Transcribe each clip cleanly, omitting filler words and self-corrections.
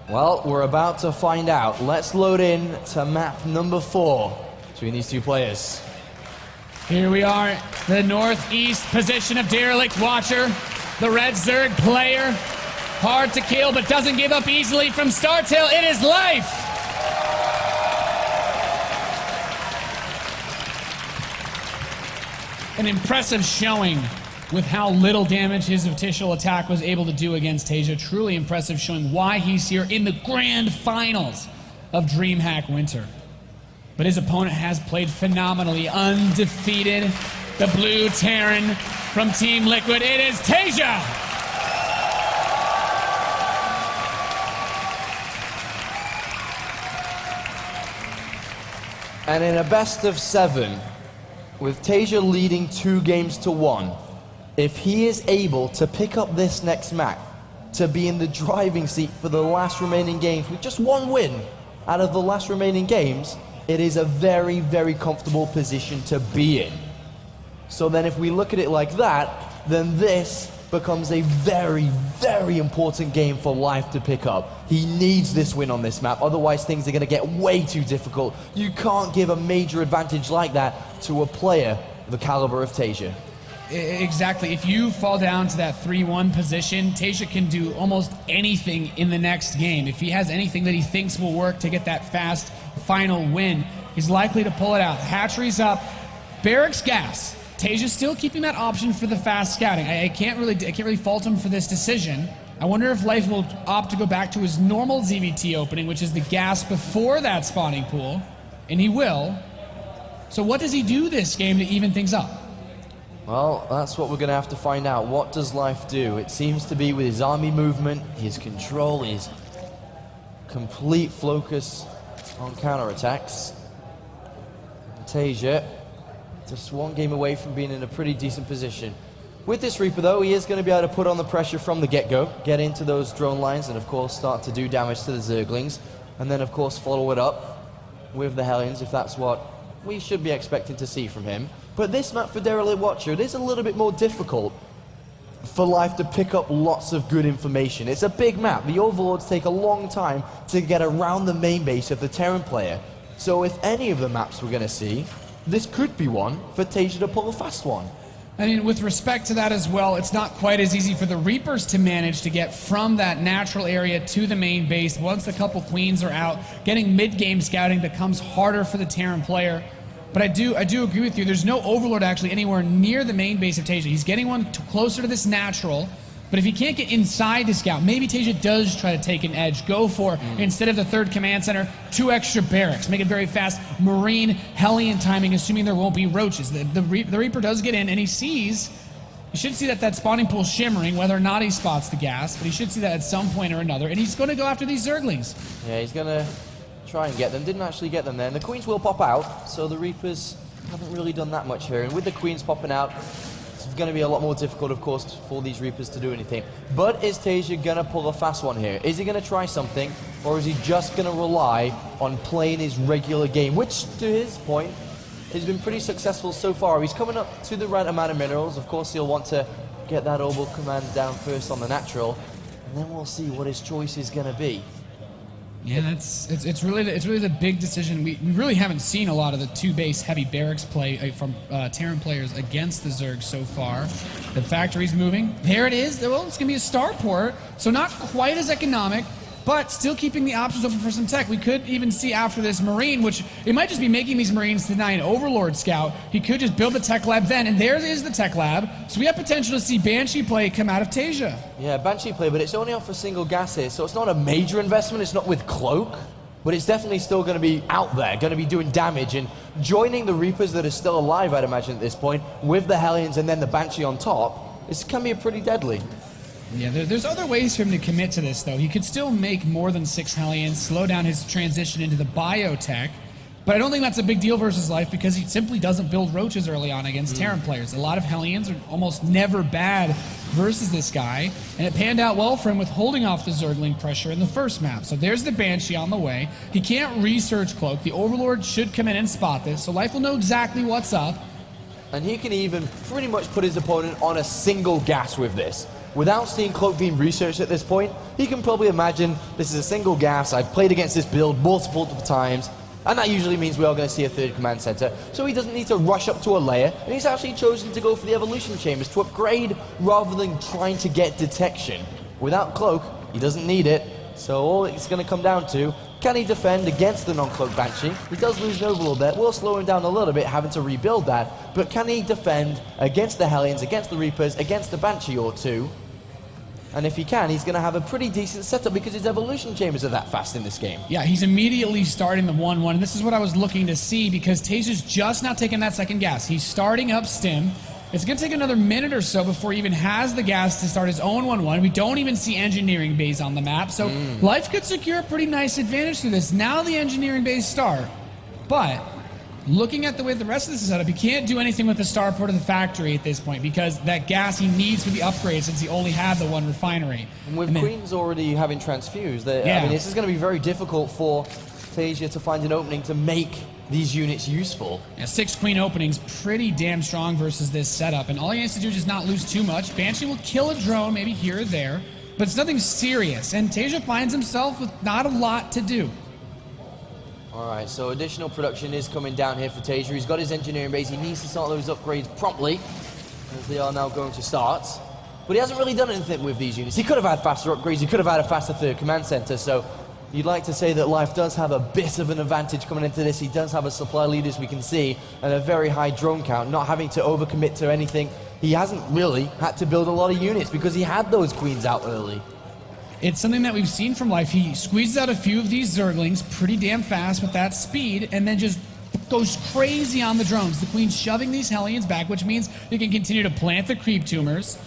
Well, we're about to find out. Let's load in to map number 4 between these two players. Here we are, the northeast position of Derelict Watcher, the red Zerg player. Hard to kill, but doesn't give up easily from Startail. It is life! An impressive showing with how little damage his official attack was able to do against TaeJa. Truly impressive, showing why he's here in the grand finals of DreamHack Winter. But his opponent has played phenomenally, undefeated. The blue Terran from Team Liquid, it is TaeJa! And in a best of 7, with TaeJa leading 2-1, if he is able to pick up this next map, to be in the driving seat for the last remaining games with just 1 win out of the last remaining games, it is a very, very comfortable position to be in. So then if we look at it like that, then this becomes a very, very important game for Life to pick up. He needs this win on this map, otherwise things are going to get way too difficult. You can't give a major advantage like that to a player the caliber of TaeJa. Exactly. If you fall down to that 3-1 position, TaeJa can do almost anything in the next game. If he has anything that he thinks will work to get that fast final win, he's likely to pull it out. Hatchery's up. Barracks gas. TaeJa's still keeping that option for the fast scouting. I can't really fault him for this decision. I wonder if Life will opt to go back to his normal ZVT opening, which is the gas before that spawning pool, and he will. So what does he do this game to even things up? Well, that's what we're going to have to find out. What does Life do? It seems to be with his army movement, his control, his complete focus on counterattacks. TaeJa just 1 game away from being in a pretty decent position. With this Reaper though, he is going to be able to put on the pressure from the get-go, get into those drone lines and of course start to do damage to the Zerglings, and then of course follow it up with the Hellions if that's what we should be expecting to see from him. But this map for Derelict Watcher, it is a little bit more difficult for Life to pick up lots of good information. It's a big map. The Overlords take a long time to get around the main base of the Terran player. So if any of the maps we're going to see, this could be one for TaeJa to pull a fast one. I mean, with respect to that as well, it's not quite as easy for the Reapers to manage to get from that natural area to the main base. Once a couple Queens are out, getting mid-game scouting becomes harder for the Terran player. But I do agree with you. There's no Overlord actually anywhere near the main base of TaeJa. He's getting one closer to this natural. But if he can't get inside to scout, maybe TaeJa does try to take an edge. Go for, instead of the 3rd command center, 2 extra barracks. Make it very fast. Marine, Hellion timing, assuming there won't be roaches. The Reaper does get in, and he should see that spawning pool shimmering, whether or not he spots the gas, but he should see that at some point or another, and he's going to go after these Zerglings. Yeah, he's going to try and get them. Didn't actually get them there. And the Queens will pop out, so the Reapers haven't really done that much here. And with the Queens popping out, it's going to be a lot more difficult, of course, for these Reapers to do anything. But is TaeJa going to pull a fast one here? Is he going to try something, or is he just going to rely on playing his regular game, which, to his point, has been pretty successful so far? He's coming up to the right amount of minerals. Of course, he'll want to get that orbital command down first on the natural, and then we'll see what his choice is going to be. Yeah, it's really the big decision. We really haven't seen a lot of the 2-base heavy barracks play from Terran players against the Zerg so far. The factory's moving. There it is. Well, it's going to be a starport, so not quite as economic, but still keeping the options open for some tech. We could even see after this Marine, which it might just be making these Marines deny an Overlord scout. He could just build the tech lab then, and there is the tech lab. So we have potential to see Banshee play come out of TaeJa. Yeah, Banshee play, but it's only off a single gas here, so it's not a major investment. It's not with Cloak, but it's definitely still going to be out there, going to be doing damage, and joining the Reapers that are still alive, I'd imagine at this point, with the Hellions and then the Banshee on top, this can be pretty deadly. Yeah, there's other ways for him to commit to this, though. He could still make more than 6 Hellions, slow down his transition into the biotech, but I don't think that's a big deal versus Life because he simply doesn't build roaches early on against Terran players. A lot of Hellions are almost never bad versus this guy, and it panned out well for him with holding off the Zergling pressure in the first map. So there's the Banshee on the way. He can't research Cloak. The Overlord should come in and spot this, so Life will know exactly what's up. And he can even pretty much put his opponent on a single gas with this. without seeing Cloak being researched at this point, he can probably imagine this is a single gas, I've played against this build multiple times, and that usually means we are going to see a third command center, so he doesn't need to rush up to a layer, and he's actually chosen to go for the evolution chambers to upgrade rather than trying to get detection. Without Cloak, he doesn't need it, so all it's going to come down to, can he defend against the non-Cloak Banshee? He does lose Nova a little bit, will slow him down a little bit, having to rebuild that, but can he defend against the Hellions, against the Reapers, against the Banshee or two? And if he can, he's going to have a pretty decent setup because his evolution chambers are that fast in this game. Yeah, he's immediately starting the 1-1, and this is what I was looking to see because TaeJa's just now taking that second gas. He's starting up Stim. It's going to take another minute or so before he even has the gas to start his own 1-1. We don't even see engineering bays on the map, so Life could secure a pretty nice advantage through this. Now the engineering bays start, but looking at the way the rest of this is set up, he can't do anything with the starport of the factory at this point because that gas he needs for the upgrade since he only had the one refinery. And with Queens already having transfused, I mean, this is going to be very difficult for TaeJa to find an opening to make these units useful. Yeah, 6 Queen openings, pretty damn strong versus this setup, and all he has to do is just not lose too much. Banshee will kill a drone, maybe here or there, but it's nothing serious, and TaeJa finds himself with not a lot to do. Alright, so additional production is coming down here for TaeJa. He's got his engineering base, he needs to start those upgrades promptly, as they are now going to start. But he hasn't really done anything with these units. He could have had faster upgrades, he could have had a faster third command center, so you'd like to say that Life does have a bit of an advantage coming into this. He does have a supply lead, as we can see, and a very high drone count, not having to overcommit to anything. He hasn't really had to build a lot of units because he had those Queens out early. It's something that we've seen from Life. He squeezes out a few of these Zerglings pretty damn fast with that speed, and then just goes crazy on the drones. The Queen's shoving these Hellions back, which means you can continue to plant the creep tumors.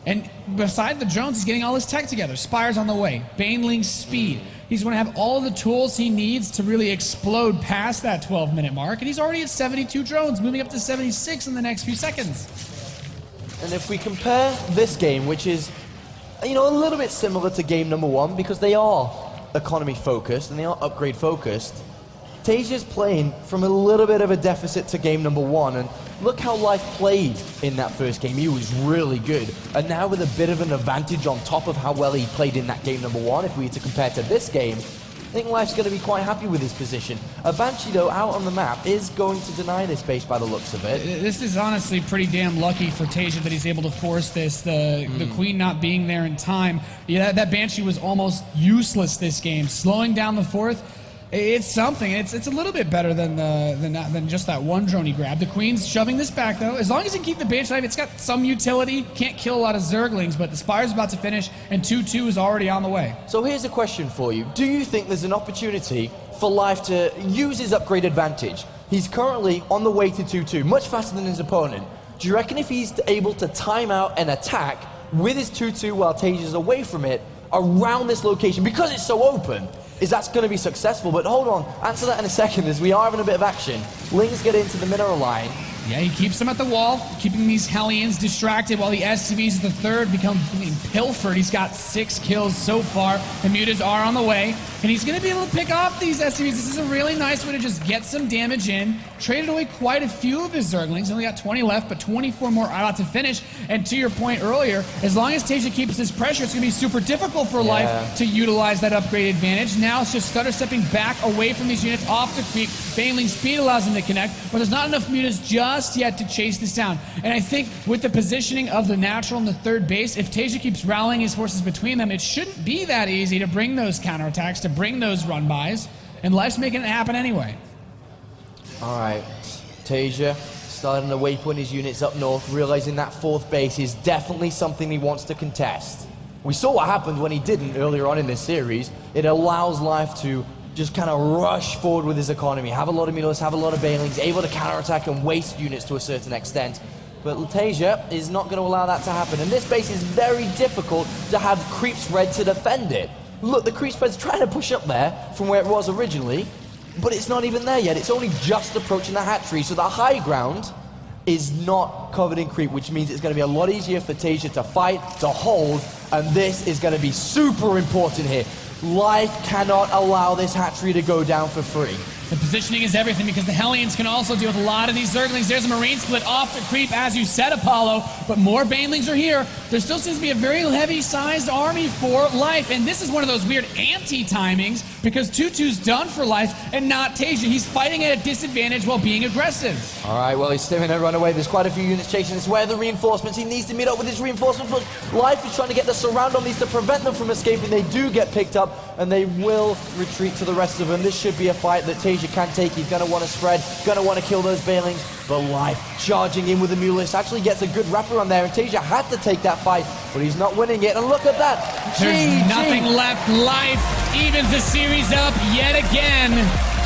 And beside the drones, he's getting all his tech together. Spire's on the way. Baneling's speed. He's going to have all the tools he needs to really explode past that 12-minute mark. And he's already at 72 drones, moving up to 76 in the next few seconds. And if we compare this game, which is, you know, a little bit similar to game number 1, because they are economy focused and they are upgrade focused, TaeJa's playing from a little bit of a deficit to game number 1, and look how Life played in that first game. He was really good, and now with a bit of an advantage on top of how well he played in that game number 1, if we were to compare to this game, I think Life's going to be quite happy with his position. A Banshee, though, out on the map is going to deny this base by the looks of it. This is honestly pretty damn lucky for TaeJa that he's able to force this. The Queen not being there in time. Yeah, that Banshee was almost useless this game. Slowing down the 4th, it's something. It's a little bit better than just that one drone he grabbed. The Queen's shoving this back, though. As long as he can keep the Banshee alive, it's got some utility. Can't kill a lot of Zerglings, but the Spire's about to finish, and 2-2 is already on the way. So here's a question for you. Do you think there's an opportunity for Life to use his upgrade advantage? He's currently on the way to 2-2, much faster than his opponent. Do you reckon if he's able to time out an attack with his 2-2 while TaeJa's away from it, around this location, because it's so open, is that's going to be successful? But hold on, answer that in a second, as we are having a bit of action. Lings get into the mineral line. Yeah, he keeps them at the wall, keeping these Hellions distracted while the SCVs at the 3rd become pilfered. He's got 6 kills so far. The Mutas are on the way, and he's going to be able to pick off these SCVs. This is a really nice way to just get some damage in. Traded away quite a few of his Zerglings. Only got 20 left, but 24 more are out to finish. And to your point earlier, as long as TaeJa keeps his pressure, it's going to be super difficult for Life to utilize that upgrade advantage. Now it's just stutter stepping back away from these units off the creep. Baneling speed allows him to connect, but there's not enough Mutas just yet to chase this down. And I think with the positioning of the natural and the 3rd base, if TaeJa keeps rallying his forces between them, it shouldn't be that easy to bring those counterattacks, to bring those run-bys, and Life's making it happen anyway. Alright, TaeJa starting to waypoint his units up north, realizing that 4th base is definitely something he wants to contest. We saw what happened when he didn't earlier on in this series. It allows Life to just kind of rush forward with his economy, have a lot of Mutas, have a lot of Banelings, able to counterattack and waste units to a certain extent. But TaeJa is not going to allow that to happen, and this base is very difficult to have creep spread to defend it. Look, the creep spread's trying to push up there from where it was originally, but it's not even there yet. It's only just approaching the hatchery, so the high ground is not covered in creep, which means it's going to be a lot easier for TaeJa to fight, to hold, and this is going to be super important here. Life cannot allow this hatchery to go down for free. The positioning is everything because the Hellions can also deal with a lot of these Zerglings. There's a Marine split off the creep, as you said, Apollo, but more Banelings are here. There still seems to be a very heavy-sized army for life, and this is one of those weird anti-timings because Tutu's done for life and not TaeJa. He's fighting at a disadvantage while being aggressive. All right, well, he's still going to run away. There's quite a few units chasing this. Where are the reinforcements? He needs to meet up with his reinforcements, but Life is trying to get the surround on these to prevent them from escaping. They do get picked up, and they will retreat to the rest of them. This should be a fight that TaeJa can take. He's going to want to spread, going to want to kill those Banelings, but Life charging in with the Mulist actually gets a good wrapper on there, and TaeJa had to take that fight, but he's not winning it, and look at that. There's nothing left. Life evens the series up yet again.